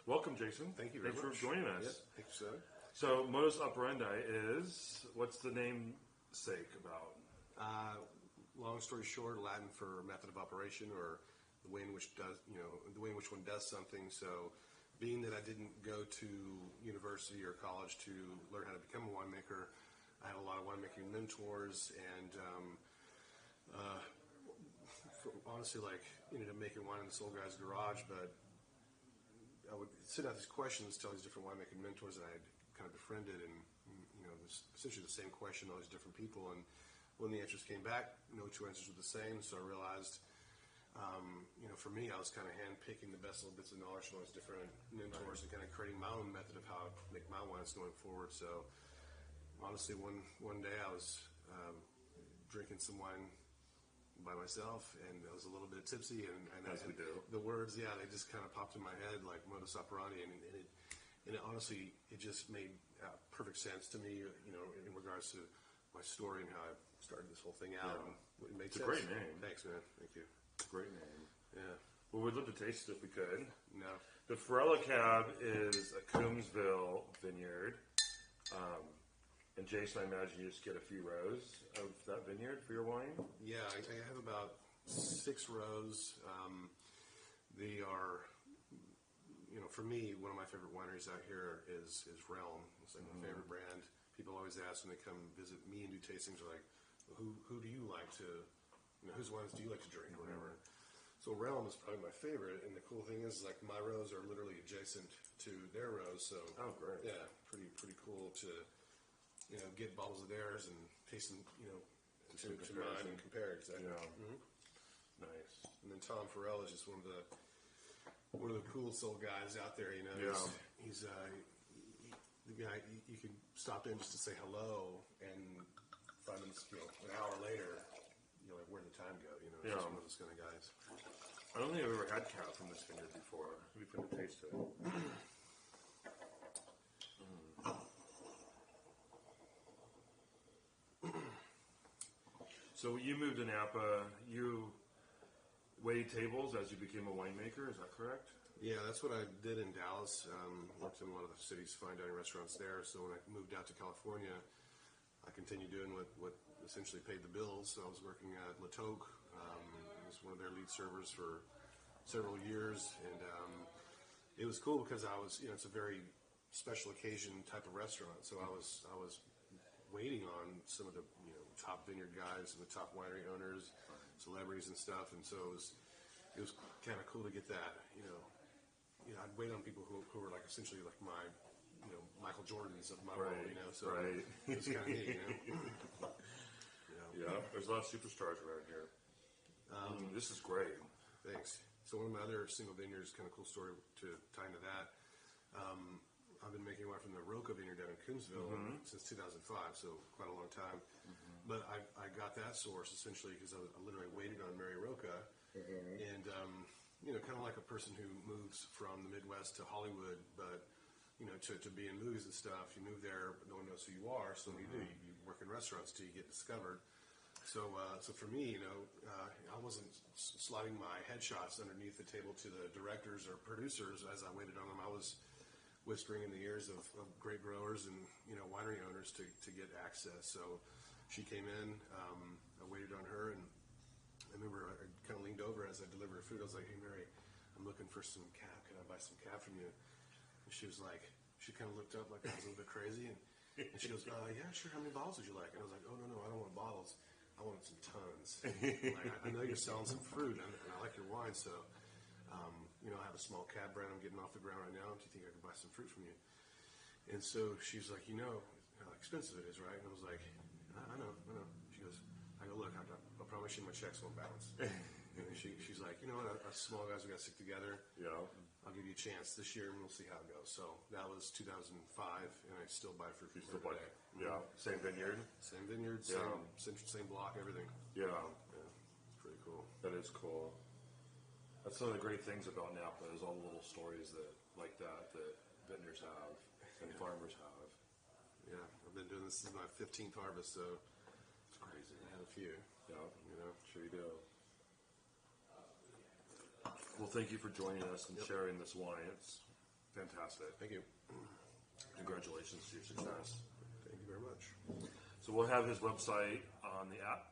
Welcome, Jason. Thank you very much. Thanks for joining us. Yep. Thank you, sir. So, modus operandi is, what's the namesake about? Long story short, Latin for method of operation, or the way in which the way in which one does something. So, being that I didn't go to university or college to learn how to become a winemaker, I had a lot of winemaking mentors, and honestly, ended up making wine in this old guy's garage. But I would send out these questions to all these different winemaking mentors that I had kind of befriended, and essentially the same question, all these different people. And when the answers came back, no two answers were the same. So I realized, for me, I was kind of handpicking the best little bits of knowledge from all these different mentors and kind of creating my own method of how to make my wines going forward. So honestly, one day I was drinking some wine by myself, and I was a little bit tipsy, and As we do. The words, they just kind of popped in my head like modus operandi, and it honestly, it just made perfect sense to me, in regards to my story and how I started this whole thing out. Yeah. And it made It's sense. a great name. Thanks, man. Thank you. Great name. Yeah. Well, we'd love to taste it if we could. No. The Farella Cab is a Coombsville vineyard. And Jason, I imagine you just get a few rows of that vineyard for your wine? Yeah, I have about 6 rows. They are, for me, one of my favorite wineries out here is Realm. It's like my favorite brand. People always ask when they come visit me and do tastings, are like, who do you like to, whose wines do you like to drink or whatever. So Realm is probably my favorite, and the cool thing is, like, my rows are literally adjacent to their rows. So oh, great. Yeah, pretty cool to get bottles of theirs and taste them, to mine and compare. Exactly. Yeah. Mm-hmm. Nice. And then Tom Farrell is just one of the coolest old guys out there. Yeah. He's the guy you can stop in just to say hello, and 5 minutes, an hour later, like, where'd the time go? He's just one of those kind of guys. I don't think I've ever had cab from this vineyard before. It'd be fun to taste it. So you moved to Napa. You waited tables as you became a winemaker. Is that correct? Yeah, that's what I did in Dallas. Worked in a lot of the city's fine dining restaurants there. So when I moved out to California, I continued doing what essentially paid the bills. So I was working at La Toque. I was one of their lead servers for several years, and it was cool because I was, it's a very special occasion type of restaurant. So I was waiting on some of the top vineyard guys and the top winery owners, celebrities and stuff, and so it was kind of cool to get that. I'd wait on people who were like essentially like my Michael Jordans of my world. So right. It was kind of neat. Yeah, there's a lot of superstars around here. This is great. Thanks. So one of my other single vineyards, kind of cool story to tie into that. I've been making wine from the Roca vineyard down in Coombsville since 2005, so quite a long time. But I got that source essentially because I literally waited on Mary Roca, and kind of like a person who moves from the Midwest to Hollywood, but to be in movies and stuff, you move there, but no one knows who you are. So what do? You work in restaurants till you get discovered. So for me, I wasn't sliding my headshots underneath the table to the directors or producers as I waited on them. I was whispering in the ears of great growers and winery owners to get access. So she came in, I waited on her, and I remember I kind of leaned over as I delivered her food. I was like, "Hey Mary, I'm looking for some cab. Can I buy some cab from you?" And she was like, she kind of looked up like I was a little bit crazy, and she goes, "Yeah, sure. How many bottles would you like?" And I was like, "Oh no, I don't want bottles. I want some tons. Like, I know you're selling some fruit, and I like your wine, so I have a small cab brand I'm getting off the ground right now. Do you think I can buy some fruit from you?" And so she's like, how expensive it is, right? And I was like, I know. She goes, I go, "Look, I promise you my checks won't bounce." And she's like, "You know what, us small guys, we got to stick together. Yeah. I'll give you a chance this year, and we'll see how it goes." So that was 2005, and I still buy fruit from her today. Yeah. Same vineyard? Same vineyard, same block, everything. Yeah. It's pretty cool. That is cool. That's one of the great things about Napa is all the little stories that vineyards have and farmers have. Yeah, I've been doing this. This is my 15th harvest, so it's crazy. I had a few. Yeah, sure you do. Well, thank you for joining us and sharing this wine. Fantastic. Thank you. Congratulations to your success. Thank you very much. So we'll have his website on the app